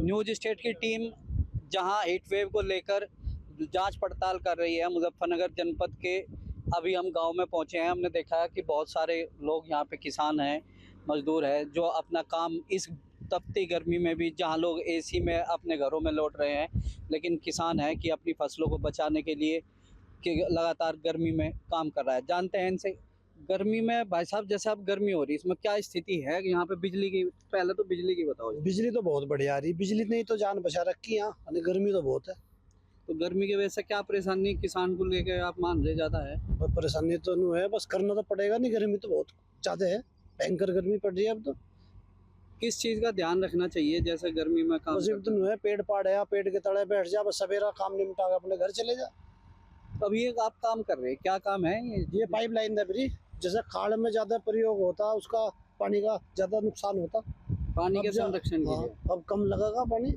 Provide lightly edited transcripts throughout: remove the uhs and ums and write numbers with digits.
News state की team जहां heat wave को लेकर जांच पड़ताल कर रही है मुजफ्फरनगर जनपद के। अभी हम गांव में पहुंचे हैं। हमने देखा है कि बहुत सारे लोग यहाँ पे किसान हैं, मजदूर हैं, जो अपना काम इस तपती गर्मी में भी, जहां लोग एसी में अपने घरों में लौट रहे हैं, लेकिन किसान है कि अपनी फसलों को बचाने के लिए कि लगातार गर्मी में काम कर रहा है। जानते हैं इनसे। गर्मी में भाई साहब, जैसे अब गर्मी हो रही है, इसमें क्या स्थिति है यहाँ पे बिजली की? पहले तो बिजली की बताओ। बिजली तो बहुत बढ़िया आ रही, बिजली ने ही तो जान बचा रखी है यहाँ, गर्मी तो बहुत है। तो गर्मी की वजह से क्या परेशानी किसान को लेके आप मान रहे ज्यादा है? परेशानी तो नहीं है, बस करना तो पड़ेगा नहीं, गर्मी तो बहुत ज्यादा है, भयंकर गर्मी पड़ रही है अब तो। किस चीज का ध्यान रखना चाहिए जैसे गर्मी में काम? तो नहीं है, पेड़ पाड़ है, पेड़ के तले बैठ जा, बस सवेरा काम निपटा के अपने घर चले जा। अभी एक आप काम कर रहे हैं, क्या काम है ये पाइप लाइन है ब्रिज, जैसे खाड़ में ज्यादा प्रयोग होता उसका पानी का ज्यादा नुकसान होता, पानी के संरक्षण के लिए। अब कम लगेगा पानी,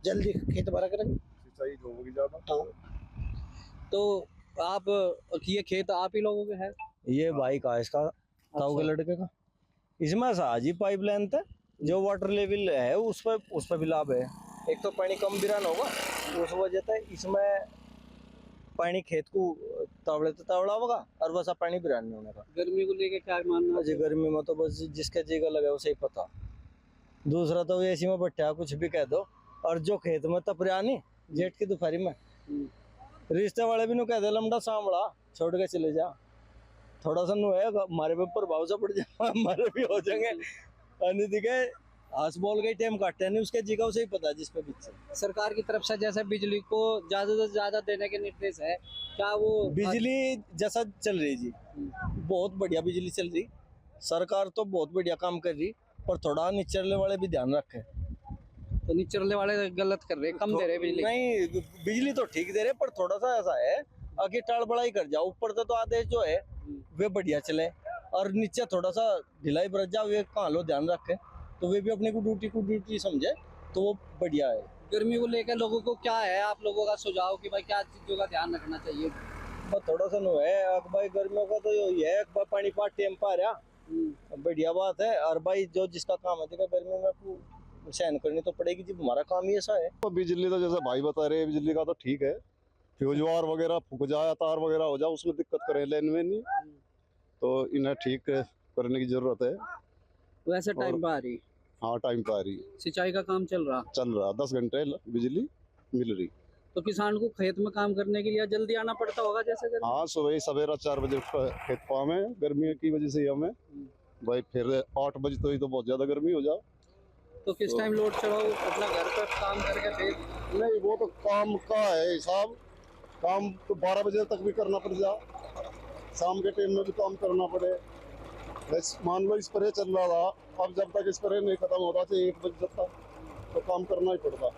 जल्दी खेत भरा करेंगे, सिंचाई होगी ज्यादा। तो आप ये खेत आप ही लोगों के है? ये भाई का इसका ताऊ के लड़के का। इसमें साजी पाइपलाइन था, जो वाटर लेवल है उस पर भी लाभ है। एक तो पानी कम बिरान होगा, उस वजह से इसमें पानी खेत को तावड़ा होगा और बस पानी बिरान नहीं होने का। गर्मी को लेके क्या मानना? जी गर्मी में तो बस जिसका जीगा लगे उसे ही पता। दूसरा तो ऐसी में बैठा कुछ भी कह दो, और जो खेत में तपरिया नहीं जेठ की दोपहरी में, रिश्ते वाले भी नु कह दे लमड़ा सांवड़ा छोड़ के चले जा, थोड़ा सा नु है हमारे पे प्रभाव सा पड़ जाए, हमारे भी हो जाएंगे। अन्य दिखे आस बोल के टाइम काटते नहीं, उसके जीगा उसे ही पता जिस पे पीछे। सरकार की तरफ से जैसे बिजली को ज्यादा से ज्यादा देने के निर्देश है, क्या वो बिजली जैसा चल रही जी, बहुत बढ़िया बिजली चल रही, सरकार तो बहुत बढ़िया काम कर रही, पर थोड़ा निचले वाले भी ध्यान रखे। तो निचले वाले गलत कर रहे, कम दे रहे बिजली? नहीं, बिजली तो ठीक दे रहे, पर थोड़ा सा ऐसा है आगे टाल बड़ाई कर जाओ, ऊपर तो आदेश जो है वे बढ़िया चले, और नीचे थोड़ा सा ढिलाई बरत जाओ, वे कहाँ लो ध्यान रखे, तो वे भी अपने को ड्यूटी समझे, तो वो बढ़िया है। गर्मी को लेकर लोगों को क्या है आप लोगों का सुझाव कि भाई क्या चीजों का ध्यान रखना चाहिए? बस थोड़ा सा नो है भाई, गर्मियों का तो यही है, पानी पाट टेम पा रहा, बढ़िया बात है। और भाई जो जिसका काम है गर्मी में सहन करनी तो पड़ेगी जी, हमारा काम ही ऐसा है। तो बिजली तो जैसे भाई बता रहे, बिजली का तो ठीक है, फ्यूज वार वगैरह फूक जाए, तार वगैरह हो जाए, उसमें दिक्कत करे लेन में नहीं, तो इन्हें ठीक करने की जरूरत है। वैसे टाइम पे आ रही? हाँ टाइम पे आ रही, सिंचाई का काम चल रहा 10 घंटे बिजली मिल रही। तो किसान को खेत में काम करने के लिए जल्दी आना पड़ता होगा जैसे गर्मी? हाँ सुबह सवेरा 4 बजे खेत पाम है, गर्मी की वजह से हमें भाई, फिर 8 बजे तो बहुत ज्यादा गर्मी हो जाए। तो किस टाइम लोड चढ़ाओ अपना घर पे काम करके फिर? नहीं वो तो काम का है हिसाब, काम तो 12 बजे तक भी करना पड़ जा, शाम के टाइम में भी काम करना पड़े। बस मान लो स्प्रे चल रहा था, अब जब तक स्प्रे नहीं खत्म होता चाहिए 1 बजे तक, तो काम करना ही पड़ता।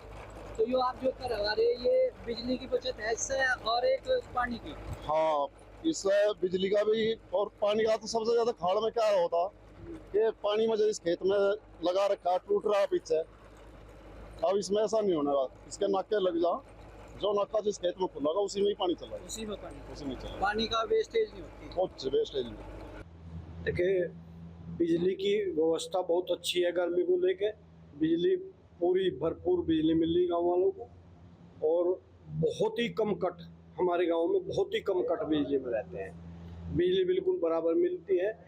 तो ये आप जो करवा रहे हैं, ये बिजली की बचत है इससे और एक पानी की? हाँ इससे बिजली का भी और पानी का। तो सबसे ज्यादा खाड़ में क्या होता कि पानी में इस खेत में लगा रखा, टूट रहा पीछे, अब इसमें ऐसा नहीं होने वाला, इसके नाके लग जा, जो नाका जिस खेत में खुला उसी में ही पानी चला, उसी में चला, पानी का वेस्टेज नहीं होती। कुछ वेस्टेज नहीं। देखिए बिजली की व्यवस्था बहुत अच्छी है, गर्मी को लेके बिजली पूरी भरपूर बिजली मिल रही गाँव वालों को, और बहुत ही कम कट, हमारे गांव में बहुत ही कम कट बिजली में रहते हैं, बिजली बिल्कुल बराबर मिलती है।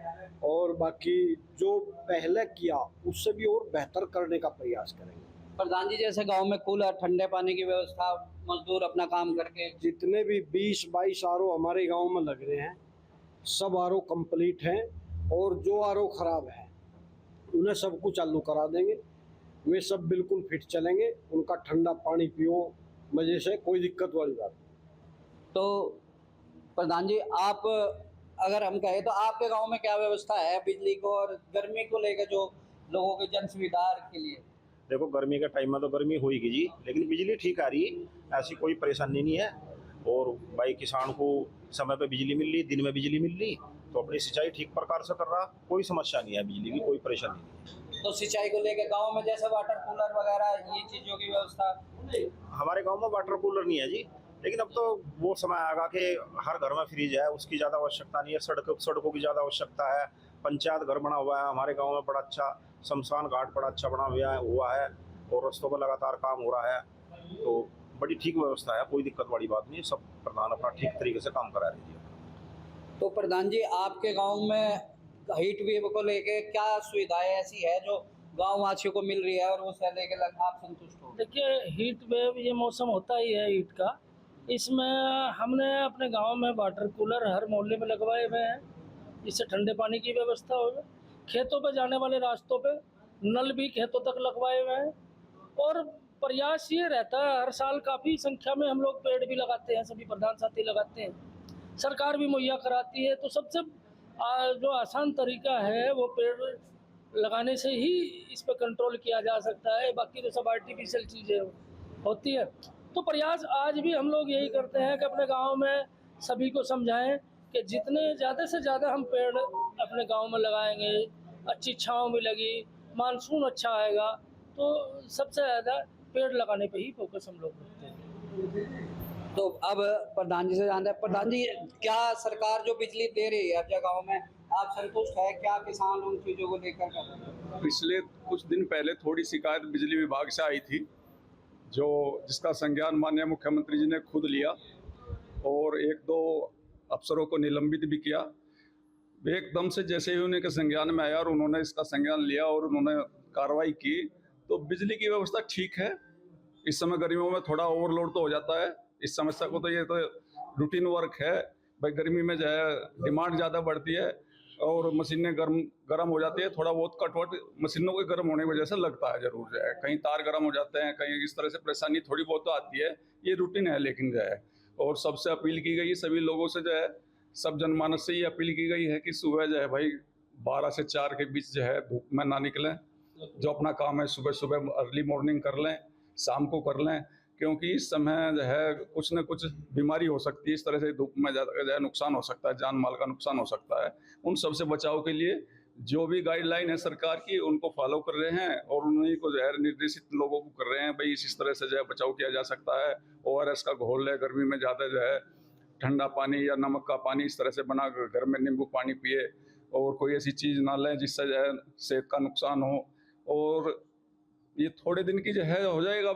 और बाकी जो पहले किया उससे भी और बेहतर करने का प्रयास करेंगे। प्रधान जी, जैसे गांव में कूलर, ठंडे पानी की व्यवस्था, मजदूर अपना काम करके, जितने भी 20-22 आरओ हमारे गांव में लग रहे हैं, सब आरओ कंप्लीट हैं, और जो आरओ खराब है उन्हें सबको चालू करा देंगे, वे सब बिल्कुल फिट चलेंगे, उनका ठंडा पानी पियो, मजे से, कोई दिक्कत वाली बात नहीं। तो प्रधान जी, आप अगर हम कहें तो आपके गांव में क्या व्यवस्था है बिजली को और गर्मी को लेकर, जो लोगों के जन सुविधा के लिए? देखो गर्मी के टाइम में तो गर्मी होगी जी, लेकिन बिजली ठीक आ रही, ऐसी कोई परेशानी नहीं है। और भाई किसान को समय पे बिजली मिल रही, दिन में बिजली मिल रही, तो अपनी सिंचाई ठीक प्रकार से कर रहा, कोई समस्या नहीं है, बिजली की कोई परेशानी नहीं। तो सिंचाई को लेकर गांव में जैसे वाटर कूलर वगैरह ये चीजों की व्यवस्था? हमारे गांव में वाटर कूलर नहीं है जी, लेकिन अब तो वो समय आएगा कि हर घर में फ्रिज है, उसकी ज़्यादा आवश्यकता नहीं है। सड़कों की ज़्यादा आवश्यकता है। पंचायत घर बना हुआ है हमारे गांव में, बड़ा अच्छा शमशान घाट बड़ा अच्छा बना हुआ है, और रस्तों पर लगातार काम हो रहा है, तो बड़ी ठीक व्यवस्था है, कोई दिक्कत वाली बात नहीं है। सब प्रधान अपना ठीक तरीके से काम करा रही है। तो प्रधान जी, आपके गांव में हीट वेव को लेके क्या सुविधाएं ऐसी है जो गांव वासियों को मिल रही है और उसे लेके आप संतुष्ट हो? देखिए, हीट वेव ये मौसम होता ही है हीट का। इसमें हमने अपने गांव में वाटर कूलर हर मोहल्ले में लगवाए हुए हैं, जिससे ठंडे पानी की व्यवस्था हो। खेतों पे जाने वाले रास्तों पे नल भी खेतों तक लगवाए हुए हैं। और प्रयास ये रहता है, हर साल काफ़ी संख्या में हम लोग पेड़ भी लगाते हैं, सभी प्रधान साथी लगाते हैं, सरकार भी मुहैया कराती है। तो सबसे जो आसान तरीका है वो पेड़ लगाने से ही इस पर कंट्रोल किया जा सकता है। बाकी तो सब आर्टिफिशियल चीज़ें होती है। तो प्रयास आज भी हम लोग यही करते हैं कि अपने गांव में सभी को समझाएं कि जितने ज़्यादा से ज़्यादा हम पेड़ अपने गांव में लगाएंगे, अच्छी छांव मिलेगी, मानसून अच्छा आएगा, तो सबसे ज़्यादा पेड़ लगाने पे ही फोकस हम लोग करते हैं। तो अब प्रधान जी से जानते हैं, प्रधान जी, क्या सरकार जो बिजली दे रही है अपने गांव में, आप संतुष्ट है? क्या किसान उन चीज़ों को लेकर कर रहे हैं? पिछले कुछ दिन पहले थोड़ी शिकायत बिजली विभाग से आई थी, जिसका संज्ञान माननीय मुख्यमंत्री जी ने खुद लिया और 1-2 अफसरों को निलंबित भी किया। एकदम से जैसे ही उन्हें के संज्ञान में आया और उन्होंने इसका संज्ञान लिया और उन्होंने कार्रवाई की, तो बिजली की व्यवस्था ठीक है। इस समय गर्मियों में थोड़ा ओवरलोड तो हो जाता है, इस समस्या को तो ये तो रूटीन वर्क है भाई। गर्मी में जो है डिमांड ज़्यादा बढ़ती है और मशीनें गर्म हो जाती है, थोड़ा बहुत कटवट मशीनों के गर्म होने की वजह से लगता है ज़रूर जो है। कहीं तार गर्म हो जाते हैं, कहीं इस तरह से परेशानी थोड़ी बहुत तो आती है, ये रूटीन है। लेकिन जो है, और सबसे अपील की गई सभी लोगों से, जो है सब जनमानस से ये अपील की गई है कि सुबह जो है भाई 12 से 4 के बीच जो है धूप में ना निकलें। जो अपना काम है सुबह सुबह अर्ली मॉर्निंग कर लें, शाम को कर लें, क्योंकि इस समय जो है कुछ न कुछ बीमारी हो सकती है। इस तरह से धूप में ज़्यादा नुकसान हो सकता है, जान माल का नुकसान हो सकता है। उन सब से बचाव के लिए जो भी गाइडलाइन है सरकार की, उनको फॉलो कर रहे हैं और उन्हीं को जो है निर्देशित लोगों को कर रहे हैं भाई इस तरह से जो है बचाव किया जा सकता है। ORS का घोल है, गर्मी में ज़्यादा जो है ठंडा पानी या नमक का पानी इस तरह से बना घर में नींबू पानी पिए, और कोई ऐसी चीज़ ना लें जिससे जो है सेहत का नुकसान हो। और ये थोड़े दिन की जो है हो जाएगा,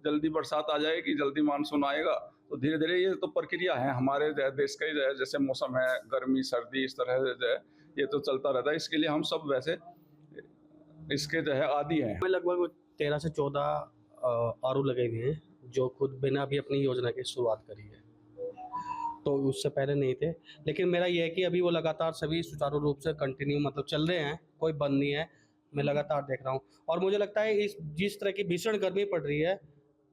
जल्दी बरसात आ जाएगी, जल्दी मानसून आएगा, तो धीरे धीरे ये तो प्रक्रिया है हमारे देश का, जैसे मौसम है गर्मी सर्दी इस तरह से जो है ये तो चलता रहता है। इसके लिए हम सब वैसे इसके जो है आदी हैं। लगभग 13 से 14 RO लगे हुए हैं, जो खुद बिना भी अपनी योजना की शुरुआत करी है, तो उससे पहले नहीं थे। लेकिन मेरा ये है कि अभी वो लगातार सभी सुचारू रूप से कंटिन्यू मतलब चल रहे हैं, कोई बंद नहीं है, मैं लगातार देख रहा हूँ। और मुझे लगता है जिस तरह की भीषण गर्मी पड़ रही है,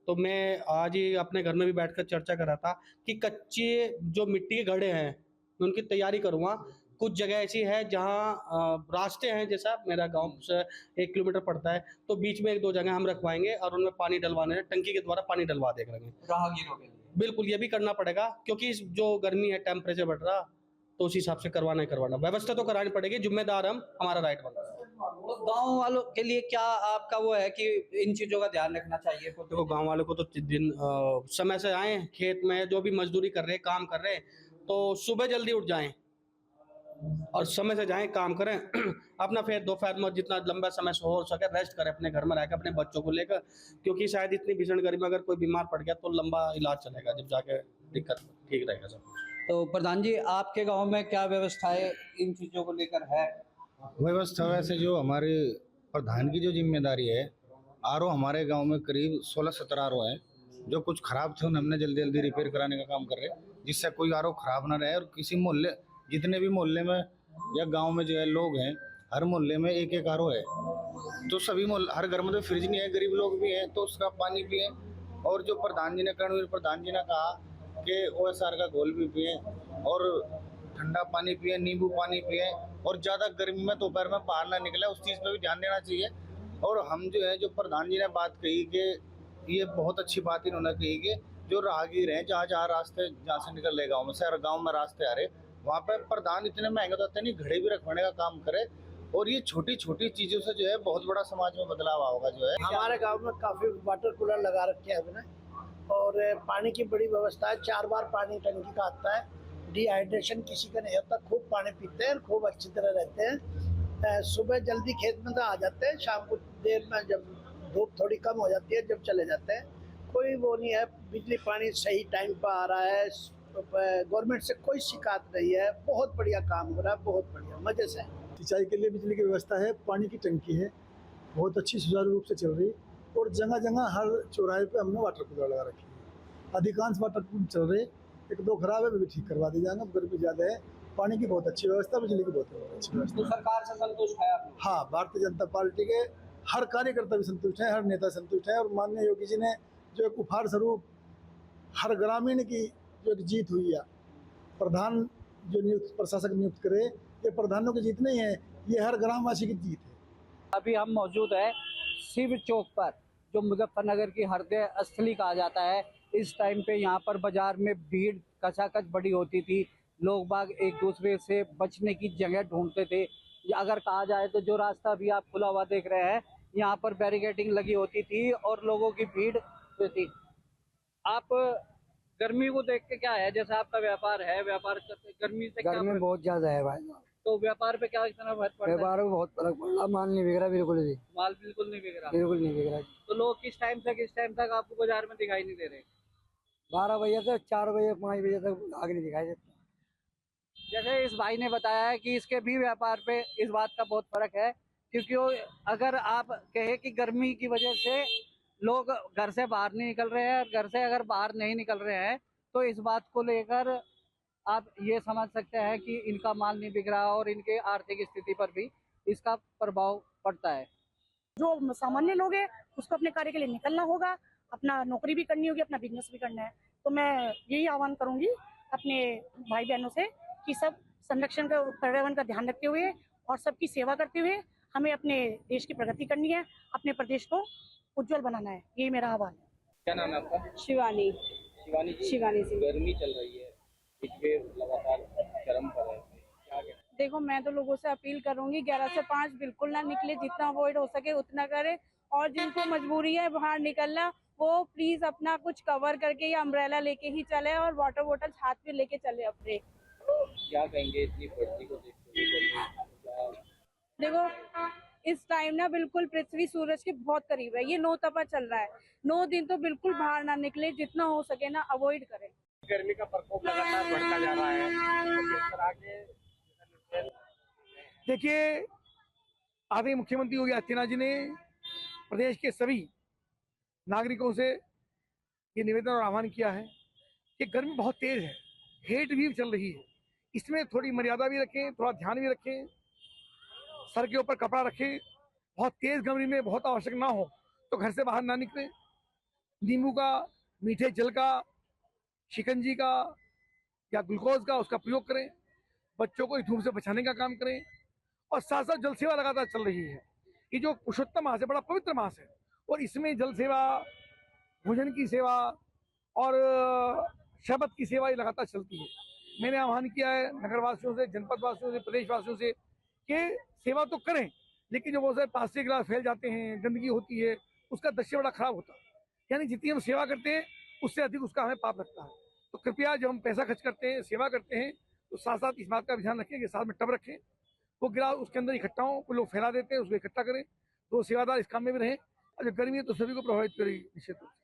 तो मैं आज ही अपने घर में भी बैठकर चर्चा कर रहा था कि कच्चे जो मिट्टी के घड़े हैं मैं उनकी तैयारी करूँगा। कुछ जगह ऐसी है जहाँ रास्ते हैं, जैसा मेरा गांव से 1 किलोमीटर पड़ता है, तो बीच में 1-2 जगह हम रखवाएंगे और उनमें पानी डलवाने, टंकी के द्वारा पानी डलवा देंगे राहगीरों के लिए। बिल्कुल, ये भी करना पड़ेगा, क्योंकि इस जो गर्मी है टेम्परेचर बढ़ रहा, तो उस हिसाब से करवाना व्यवस्था तो करानी पड़ेगी। जिम्मेदार हम, हमारा राइट बनता है। तो गांव वालों के लिए क्या आपका वो है कि इन चीज़ों का ध्यान रखना चाहिए? देखो, गांव वालों को तो दिन समय से आए, खेत में जो भी मजदूरी कर रहे हैं, काम कर रहे हैं, तो सुबह जल्दी उठ जाएं और समय से जाएं, काम करें अपना। फिर दोपहर में जितना लंबा समय से हो सके रेस्ट करें, अपने घर में रहकर अपने बच्चों को लेकर, क्योंकि शायद इतनी भीषण गर्मी में अगर कोई बीमार पड़ गया तो लंबा इलाज चलेगा, जब जाके दिक्कत ठीक रहेगा सब। तो प्रधान जी, आपके गांव में क्या व्यवस्थाएं इन चीज़ों को लेकर है? व्यवस्था वैसे जो हमारे प्रधान की जो जिम्मेदारी है, RO हमारे गांव में करीब 16-17 RO हैं, जो कुछ ख़राब थे उन्हें हमने जल्दी जल्दी रिपेयर कराने का काम कर रहे हैं, जिससे कोई RO ख़राब ना रहे। और किसी मोहल्ले, जितने भी मोहल्ले में या गांव में जो है लोग हैं, हर मोहल्ले में 1-1 RO है, तो सभी हर घर में तो फ्रिज नहीं है, गरीब लोग भी हैं, तो उसका पानी पिए। और जो प्रधान जी ने, कर्णवीर प्रधान जी ने कहा कि OSR का घोल भी पिए और ठंडा पानी पिए, नींबू पानी पिए, और ज़्यादा गर्मी में दोपहर में बाहर ना निकले, उस चीज़ पे भी ध्यान देना चाहिए। और हम जो है, जो प्रधान जी ने बात कही कि ये बहुत अच्छी बात इन्होंने कही कि जो राहगीर हैं, जहाँ रास्ते जहाँ से निकल रहे गाँव में से, गाँव में रास्ते आ रहे, वहाँ पर प्रधान इतने महंगे तो होते नहीं, घड़े भी रखवाने का काम करे। और ये छोटी छोटी चीज़ों से जो है बहुत बड़ा समाज में बदलाव होगा। जो है हमारे गांव में काफ़ी वाटर कूलर लगा रखे हैं हमने, और पानी की बड़ी व्यवस्था है। 4 बार पानी टंकी का आता है, डिहाइड्रेशन किसी का नहीं होता, खूब पानी पीते हैं, खूब अच्छी तरह रहते हैं। सुबह जल्दी खेत में तो आ जाते हैं, शाम को देर में जब धूप थोड़ी कम हो जाती है जब चले जाते हैं, कोई वो नहीं है। बिजली पानी सही टाइम पर आ रहा है, गवर्नमेंट से कोई शिकायत नहीं है, बहुत बढ़िया काम हो रहा है, बहुत बढ़िया मजे से। सिंचाई के लिए बिजली की व्यवस्था है, पानी की टंकी है, बहुत अच्छी सुचारू रूप से चल रही है। और जगह जगह हर चौराहे पे हमने वाटर कूलर लगा रखी है। अधिकांश वाटर कूलर चल रहे, एक दो खराब है, वो भी ठीक करवा दी जाएंगे। गर्मी ज़्यादा है, पानी की बहुत अच्छी व्यवस्था, बिजली की बहुत अच्छी व्यवस्था। तो सरकार से संतुष्ट है आप? हाँ, भारतीय जनता पार्टी के हर कार्यकर्ता भी संतुष्ट है, हर नेता संतुष्ट है। और माननीय योगी जी ने जो एक उपहार स्वरूप हर ग्रामीण की जो एक जीत हुई है, प्रधान जो नियुक्त प्रशासक नियुक्त करे, ये प्रधानों की जीत नहीं है, ये हर ग्रामवासी की जीत है। अभी हम मौजूद है शिव चौक पर, जो मुजफ्फरनगर की हृदय स्थली कहा जाता है। इस टाइम पे यहाँ पर बाजार में भीड़ कचाकच बड़ी होती थी, लोग बाग एक दूसरे से बचने की जगह ढूंढते थे। अगर कहा जाए तो जो रास्ता अभी आप खुला हुआ देख रहे हैं, यहाँ पर बैरिकेडिंग लगी होती थी और लोगों की भीड़ थी। आप गर्मी को देख के क्या है, जैसे आपका व्यापार है, व्यापार गर्मी से गर्मी बहुत ज्यादा है भाई, तो व्यापार पे क्या इतना फर्क पड़ रहा है? व्यापार में बहुत फर्क पड़ रहा, माल नहीं बिक रहा बिल्कुल भी, माल बिल्कुल नहीं बिक रहा। बिल्कुल नहीं बिक रहा। तो लोग किस टाइम से किस टाइम तक आपको बाजार में दिखाई नहीं दे रहे? 12 बजे से 4 बजे 5 बजे तक आगे नहीं दिखाई देता। जैसे इस भाई ने बताया है कि इसके भी व्यापार पे इस बात का बहुत फर्क है, क्योंकि अगर आप कहे कि गर्मी की वजह से लोग घर से बाहर नहीं निकल रहे हैं, और घर से अगर बाहर नहीं निकल रहे हैं तो इस बात को लेकर आप ये समझ सकते हैं कि इनका माल नहीं बिक रहा और इनके आर्थिक स्थिति पर भी इसका प्रभाव पड़ता है। जो सामान्य लोग हैं उसको अपने कार्य के लिए निकलना होगा, अपना नौकरी भी करनी होगी, अपना बिजनेस भी करना है। तो मैं यही आह्वान करूंगी अपने भाई बहनों से कि सब संरक्षण का, पर्यावरण का ध्यान रखते हुए और सबकी सेवा करते हुए हमें अपने देश की प्रगति करनी है, अपने प्रदेश को उज्जवल बनाना है। यही मेरा आह्वान है। क्या नाम है आपका? शिवानी। शिवानी जी, शिवानी सिंह। गर्मी चल रही है, हीट वेव लगातार गर्म पर है, क्या कहना? देखो, मैं तो लोगों से अपील करूंगी 11 से 5 बिल्कुल ना निकले, जितना अवॉइड हो सके उतना करे। और जिनको मजबूरी है बाहर निकलना, वो प्लीज अपना कुछ कवर करके या अम्ब्रेला लेके ही चले और वाटर बोतल हाथ में लेके चले अपने। क्या कहेंगे इतनी बढ़ती को देखते हुए? देखो, इस टाइम ना बिल्कुल पृथ्वी सूरज के बहुत करीब है, ये 9 तपा चल रहा है। 9 दिन तो बिल्कुल बाहर ना निकले, जितना हो सके ना अवॉइड करें। गर्मी का प्रकोप लगातार बढ़ता जा रहा है, तो किस तरह के? देखिए, आदरणीय मुख्यमंत्री योगी आदित्यनाथ जी ने प्रदेश के सभी नागरिकों से ये निवेदन और आह्वान किया है कि गर्मी बहुत तेज है, हीट वेव चल रही है, इसमें थोड़ी मर्यादा भी रखें, थोड़ा ध्यान भी रखें, सर के ऊपर कपड़ा रखें। बहुत तेज गर्मी में बहुत आवश्यक ना हो तो घर से बाहर ना निकलें। नींबू का, मीठे जल का, शिकंजी का या ग्लूकोज का उसका प्रयोग करें। बच्चों को इस धूप से बचाने का काम करें। और साथ साथ जल सेवा लगातार चल रही है। ये जो पुरुषोत्तम मास है, बड़ा पवित्र मास है, और इसमें जल सेवा, भोजन की सेवा और शबद की सेवा ये लगातार चलती है। मैंने आह्वान किया है नगरवासियों से, जनपद वासियों से, प्रदेशवासियों से कि सेवा तो करें, लेकिन जो बहुत सारे प्लास्टिक गिलास फैल जाते हैं, गंदगी होती है, उसका दृश्य बड़ा खराब होता है। यानी जितनी हम सेवा करते हैं उससे अधिक उसका हमें पाप लगता है। तो कृपया जब हम पैसा खर्च करते हैं, सेवा करते हैं, तो साथ साथ इस बात का ध्यान रखें कि साथ में टब रखें, वो गिलास उसके अंदर इकट्ठा हो, कुछ लोग फैला देते हैं, उसको इकट्ठा करें। तो सेवादार इस काम में भी रहें। और जब गर्मी है तो सभी को प्रभावित करेगी निश्चित रूप से।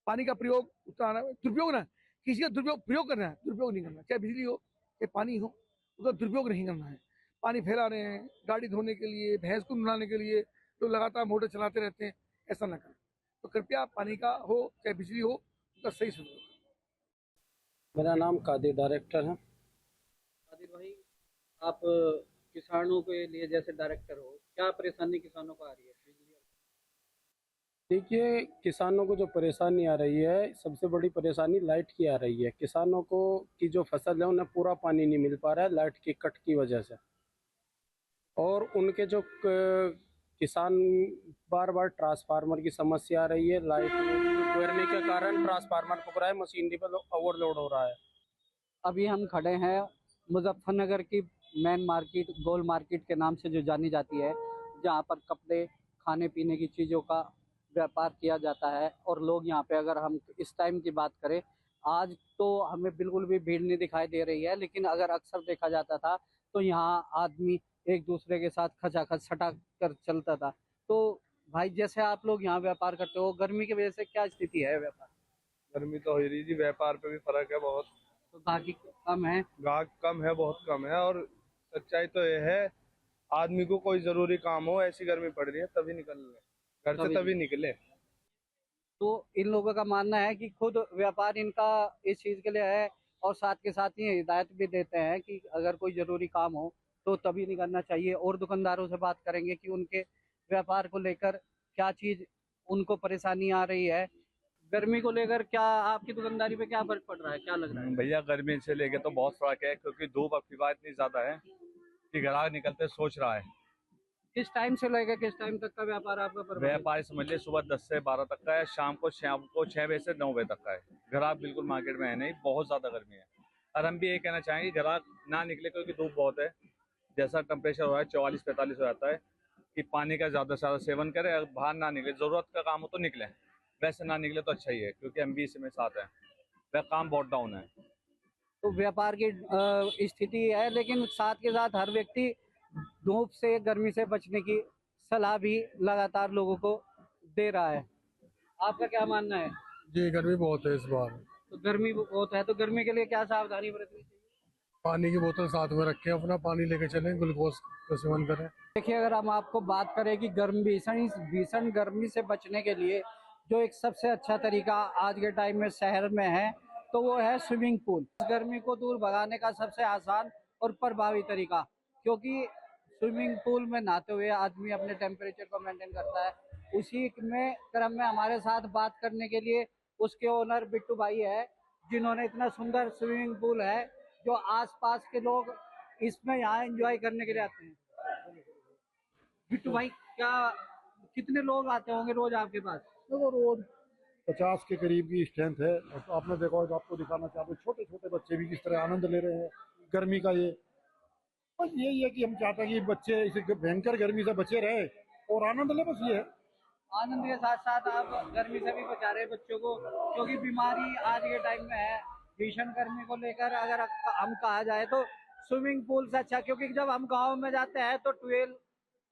पानी का प्रयोग उतना दुरुपयोग ना, किसी का दुरुपयोग प्रयोग करना है, दुरुपयोग नहीं करना। चाहे बिजली हो चाहे पानी हो, उसका दुरुपयोग नहीं करना है। पानी फैला रहे हैं गाड़ी धोने के लिए, भैंस को नहलाने के लिए, तो लगातार मोटर चलाते रहते हैं, ऐसा ना करें। तो कृपया पानी का हो चाहे बिजली हो, उसका सही सुनिए। मेरा नाम कादिर डायरेक्टर है। कादिर भाई, आप किसानों के लिए जैसे डायरेक्टर हो, क्या परेशानी किसानों को आ रही है? देखिए, किसानों को जो परेशानी आ रही है, सबसे बड़ी परेशानी लाइट की आ रही है। किसानों को की जो फसल है उन्हें पूरा पानी नहीं मिल पा रहा है लाइट की कट की वजह से। और उनके जो किसान बार बार ट्रांसफार्मर की समस्या आ रही है, लाइट गिरने के कारण ट्रांसफार्मर पक रहा है, मशीनरी पर ओवरलोड हो रहा है। अभी हम खड़े हैं मुजफ्फरनगर की मेन मार्केट, गोल मार्केट के नाम से जो जानी जाती है, जहाँ पर कपड़े, खाने पीने की चीज़ों का व्यापार किया जाता है। और लोग यहाँ पे, अगर हम इस टाइम की बात करें, आज तो हमें बिल्कुल भी भीड़ नहीं दिखाई दे रही है, लेकिन अगर अक्सर देखा जाता था तो यहाँ आदमी एक दूसरे के साथ खचाखच सटा कर चलता था। तो भाई जैसे आप लोग यहाँ व्यापार करते हो, गर्मी की वजह से क्या स्थिति है व्यापार? गर्मी तो हो ही रही जी, व्यापार पे भी फर्क है बहुत। तो ग्राहकी कम है? ग्राहक कम है, बहुत कम है। और सच्चाई तो ये है, आदमी को कोई जरूरी काम हो, ऐसी गर्मी पड़ रही है तभी निकल रहे घर से, तभी निकले। तो इन लोगों का मानना है कि खुद व्यापार इनका इस चीज़ के लिए है, और साथ के साथ ये हिदायत भी देते हैं कि अगर कोई ज़रूरी काम हो तो तभी निकलना चाहिए। और दुकानदारों से बात करेंगे कि उनके व्यापार को लेकर क्या चीज़ उनको परेशानी आ रही है, गर्मी को लेकर क्या आपकी दुकानदारी पे क्या फर्क पड़ रहा है, क्या लग रहा है? भैया गर्मी से लेके तो बहुत फर्क है, क्योंकि धूप अफ्रीका इतनी ज्यादा है कि ग्राहक निकलते सोच रहा है। किस टाइम से लेकर किस टाइम तक का व्यापार आपका प्रभावित? व्यापार समझ ले सुबह 10 से 12 तक का है, शाम को 6 बजे से 9 बजे तक का है। ग्राहक बिल्कुल मार्केट में है नहीं, बहुत ज्यादा गर्मी है। और हम भी ये कहना चाहेंगे ग्राहक ना निकले, क्योंकि धूप बहुत है। जैसा टेम्परेचर हो रहा है 44-45 हो जाता है, कि पानी का ज़्यादा से ज़्यादा सेवन करें, अगर बाहर ना निकले, ज़रूरत का काम हो तो निकले, वैसे ना निकले तो अच्छा ही है, क्योंकि हम भी इसमें साथ हैं। वह काम बहुत डाउन है। तो व्यापार की स्थिति है, लेकिन साथ के साथ हर व्यक्ति धूप से गर्मी से बचने की सलाह भी लगातार लोगों को दे रहा है। आपका क्या मानना है? जी गर्मी बहुत है इस बार। तो गर्मी बहुत है, तो गर्मी के लिए क्या सावधानी बरतनी चाहिए? पानी की बोतल साथ में रखें, अपना पानी लेके चलें, ग्लूकोज का सेवन करें। देखिए, अगर हम आपको बात करें कि भीषण गर्मी से बचने के लिए जो एक सबसे अच्छा तरीका आज के टाइम में शहर में है, तो वो है स्विमिंग पूल। गर्मी को दूर भगाने का सबसे आसान और प्रभावी तरीका, क्योंकि स्विमिंग पूल में नहाते हुए आदमी अपने टेम्परेचर को मेंटेन करता है। उसी में क्रम में हमारे साथ बात करने के लिए उसके ओनर बिट्टू भाई है, जिन्होंने इतना सुंदर स्विमिंग पूल है जो आसपास के लोग इसमें यहाँ एंजॉय करने के लिए आते हैं। बिट्टू भाई, क्या कितने लोग आते होंगे रोज आपके पास? देखो रोज 50 के करीब की स्ट्रेंथ है। और तो आपने देखा होगा, आपको दिखाना चाहते हैं, छोटे छोटे बच्चे भी किस तरह आनंद ले रहे हैं गर्मी का। ये बस यही है कि हम चाहते हैं कि बच्चे इस भयंकर गर्मी से बचे रहे और आनंद ले, बस ये है। आनंद के साथ साथ आप गर्मी से भी बचा रहे हैं बच्चों को, क्योंकि बीमारी आज के टाइम में है। भीषण गर्मी को लेकर अगर हम कहा जाए तो स्विमिंग पूल से अच्छा, क्योंकि जब हम गांव में जाते हैं तो ट्वेल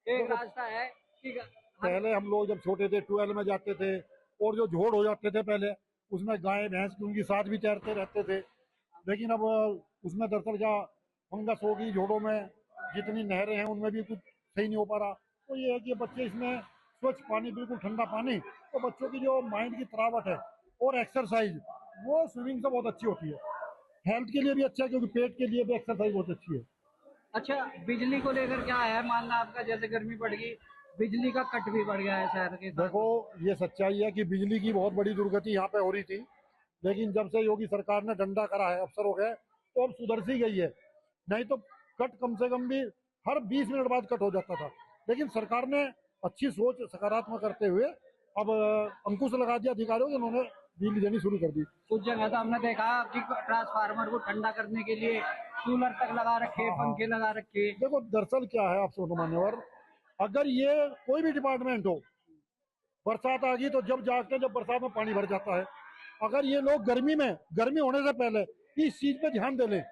एक रास्ता है कि पहले हम लोग जब छोटे थे 12 में जाते थे, और जो झोड़ हो जाते थे पहले, उसमें गाय भैंस उनके साथ भी तैरते रहते थे। लेकिन अब उसमें दरअसल क्या फंगस होगी झोड़ों में, जितनी नहरें हैं उनमें भी कुछ सही नहीं हो पा रहा। तो ये है कि बच्चे इसमें स्वच्छ पानी, बिल्कुल ठंडा पानी, तो बच्चों की जो माइंड की तरावट है और एक्सरसाइज, वो स्विमिंग से बहुत अच्छी होती है। हेल्थ के लिए भी अच्छा है, क्योंकि पेट के लिए भी एक्सरसाइज बहुत अच्छी है। अच्छा, बिजली को लेकर क्या है मानना आपका? जैसे गर्मी बढ़ गई, बिजली का कट भी बढ़ गया है शहर के। देखो, ये सच्चाई है कि बिजली की बहुत बड़ी दुर्गति यहाँ पे हो रही थी, लेकिन जब से योगी सरकार ने डंडा करा है अफसरों के, तो अब सुधर सी गई है। नहीं तो कट कम से कम भी हर 20 मिनट बाद कट हो जाता था। लेकिन सरकार ने अच्छी सोच सकारात्मक करते हुए अब अंकुश लगा दिया अधिकारियों ने, उन्होंने बिजली देनी शुरू कर दी। कुछ जगह तो हमने देखा कि ट्रांसफार्मर को ठंडा करने के लिए कूलर तक लगा रखे, पंखे लगा रखे। देखो दरअसल क्या है, आप सुनो मान्यवर, अगर ये कोई भी डिपार्टमेंट हो, बरसात आ गई तो जब जागते जब बरसात में पानी भर जाता है। अगर ये लोग गर्मी होने से पहले इस चीज पे ध्यान दे लें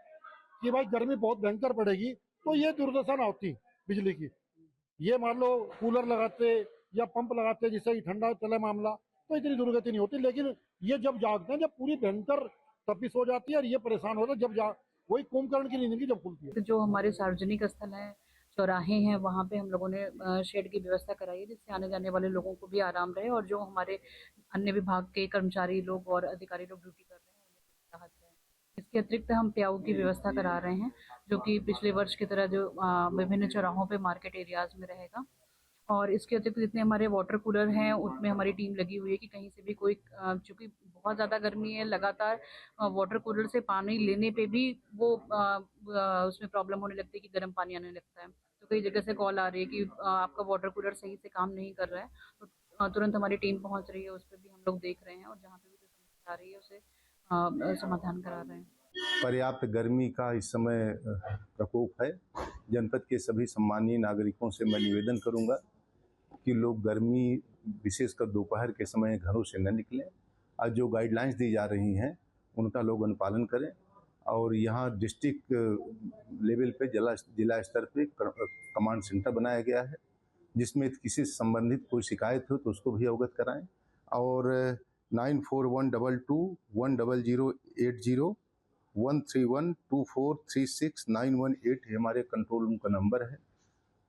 कि भाई गर्मी बहुत भयंकर पड़ेगी, तो ये दुर्दशा ना होती बिजली की। ये मान लो कूलर लगाते या पंप लगाते जिससे ठंडा चले मामला, तो इतनी दुर्गति नहीं होती। लेकिन ये जब जागते हैं, जब पूरी भयंकर तपिश हो जाती है और ये परेशान होता है, जब वही कुंभकर्ण की नींद की जब खुलती है। जो हमारे सार्वजनिक स्थल है, चौराहे हैं, वहाँ पे हम लोगों ने शेड की व्यवस्था कराई है, जिससे आने जाने वाले लोगों को भी आराम रहे, और जो हमारे अन्य विभाग के कर्मचारी लोग और अधिकारी लोग ड्यूटी कर रहे हैं उन्हें राहत है। इसके अतिरिक्त हम प्याऊ की व्यवस्था करा रहे हैं, जो कि पिछले वर्ष की तरह जो विभिन्न चौराहों पे मार्केट एरियाज में रहेगा। और इसके अतिरिक्त जितने हमारे वाटर कूलर हैं उसमें हमारी टीम लगी हुई है कि कहीं से भी कोई, चूँकि बहुत ज़्यादा गर्मी है, लगातार वाटर कूलर से पानी लेने पे भी वो उसमें प्रॉब्लम होने लगती है कि गर्म पानी आने लगता है। तो कई जगह से कॉल आ रही है कि आपका वाटर कूलर सही से काम नहीं कर रहा है, तो तुरंत हमारी टीम पहुँच रही है, उस पर भी हम लोग देख रहे हैं, और जहाँ पे भी कोई समस्या आ रही है उसे समाधान करा रहे हैं। पर्याप्त गर्मी का इस समय प्रकोप है। जनपद के सभी सम्मानीय नागरिकों से मैं निवेदन करूंगा कि लोग गर्मी, विशेषकर दोपहर के समय, घरों से न निकलें। आज जो गाइडलाइंस दी जा रही हैं उनका लोग अनुपालन करें। और यहाँ डिस्ट्रिक्ट लेवल पे जिला स्तर पे कमांड सेंटर बनाया गया है, जिसमें किसी से संबंधित कोई शिकायत हो तो उसको भी अवगत कराएं। और 9412210080 13124369118 ये हमारे कंट्रोल रूम का नंबर है।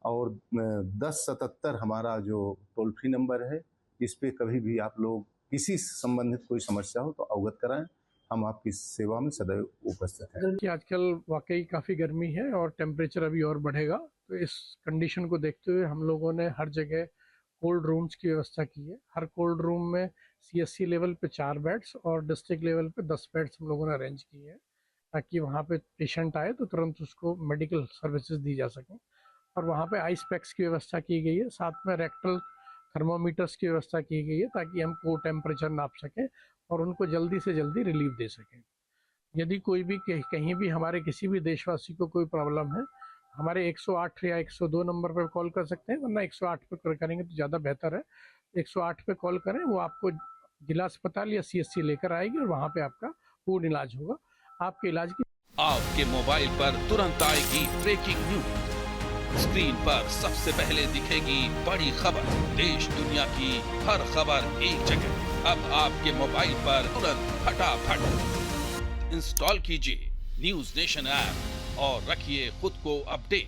और 1077 हमारा जो टोल फ्री नंबर है, इस पे कभी भी आप लोग किसी से संबंधित कोई समस्या हो तो अवगत कराएं, हम आपकी सेवा में सदैव उपस्थित हैं। कि आजकल वाकई काफ़ी गर्मी है और टेम्परेचर अभी और बढ़ेगा, तो इस कंडीशन को देखते हुए हम लोगों ने हर जगह कोल्ड रूम्स की व्यवस्था की है। हर कोल्ड रूम में CSC लेवल पे 4 बेड्स और डिस्ट्रिक्ट लेवल पे 10 बेड्स हम लोगों ने अरेंज किए हैं, ताकि वहाँ पे पेशेंट आए तो तुरंत उसको मेडिकल सर्विसेज दी जा सकें। और वहाँ पे आइस पैक्स की व्यवस्था की गई है, साथ में रेक्टल थर्मोमीटर्स की व्यवस्था की गई है, ताकि हम को टेम्परेचर नाप सकें और उनको जल्दी से जल्दी रिलीफ दे सकें। यदि कोई भी कहीं भी हमारे किसी भी देशवासी को कोई प्रॉब्लम है, हमारे 108 या 102 नंबर पर कॉल कर सकते हैं, वरना 108 पे करेंगे तो ज़्यादा बेहतर है। 108 पे कॉल करें, वो आपको जिला अस्पताल या CSC लेकर आएगी और वहाँ पे आपका पूर्ण इलाज होगा। आपके इलाज की आपके मोबाइल पर तुरंत आएगी ब्रेकिंग न्यूज, स्क्रीन पर सबसे पहले दिखेगी बड़ी खबर, देश दुनिया की हर खबर एक जगह। अब आपके मोबाइल पर तुरंत फटाफट इंस्टॉल कीजिए न्यूज़ नेशन ऐप और रखिए खुद को अपडेट।